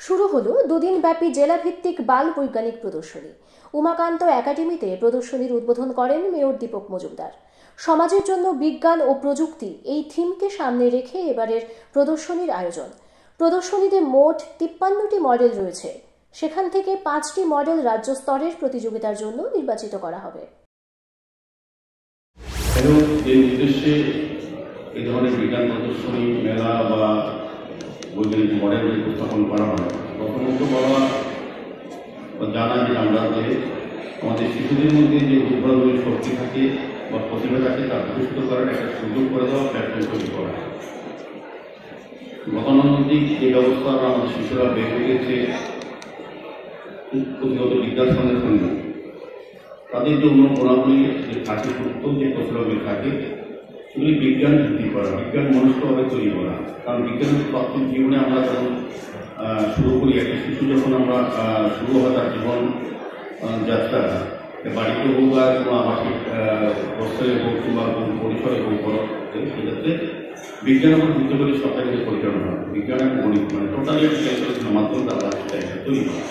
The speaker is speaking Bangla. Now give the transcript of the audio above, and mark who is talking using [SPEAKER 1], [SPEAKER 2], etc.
[SPEAKER 1] শুরু হলো দুদিনব্যাপী জেলাভিত্তিক বাল বৈজ্ঞানিক প্রদর্শনী। উমাকান্ত একাডেমিতে প্রদর্শনীর উদ্বোধন করেন মেয়র দীপক মজুমদার। সমাজের জন্য বিজ্ঞান ও প্রযুক্তি এই থিমকে সামনে রেখে এবারের প্রদর্শনীর আয়োজন। প্রদর্শনীতে মোট 53টি মডেল রয়েছে। সেখান থেকে 5টি মডেল রাজ্য স্তরের প্রতিযোগিতার জন্য নির্বাচিত করা হবে।
[SPEAKER 2] এই ধরনের বিজ্ঞান প্রদর্শনী মেলা বা বৈজ্ঞানিক মডেল উপস্থাপন করা হয়, প্রথমত বলা জানা যে আমরা যে আমাদের শিশুদের মধ্যে যে উদ্ভাবনী শক্তি থাকে বা প্রতিভা থাকে তা বিকশিত করার একটা সুযোগ করে দেওয়া, প্ল্যাটফর্ম তৈরি করা। গতানুগতিক যে ব্যবস্থা আমাদের শিশুরা বের হয়েছে প্রতিগত বিদ্যাসনের সঙ্গে তাদের যে অন্য গুণাবলী যে থাকে, সুপ্ত যে প্রতিভাগুলি থাকে সেগুলি বিজ্ঞান ভিত্তি করা, বিজ্ঞান মনস্কভাবে তৈরি করা। কারণ বিজ্ঞানের প্রাথমিক জীবনে আমরা যখন শুরু করি, একটা শিশু যখন আমরা শুরু হয় তার জীবন যাত্রা বাড়িতে হোক বা কোনো আবাসিক বস্ত্রে হোক কিংবা কোনো পরিসরে হোক, বড় সেক্ষেত্রে বিজ্ঞানের উপর ভিত্তি করে সরকারি পরিচালনা হয়। বিজ্ঞান এবং গণিত মানে টোটালি একটা মাধ্যমে আমরা তৈরি করা।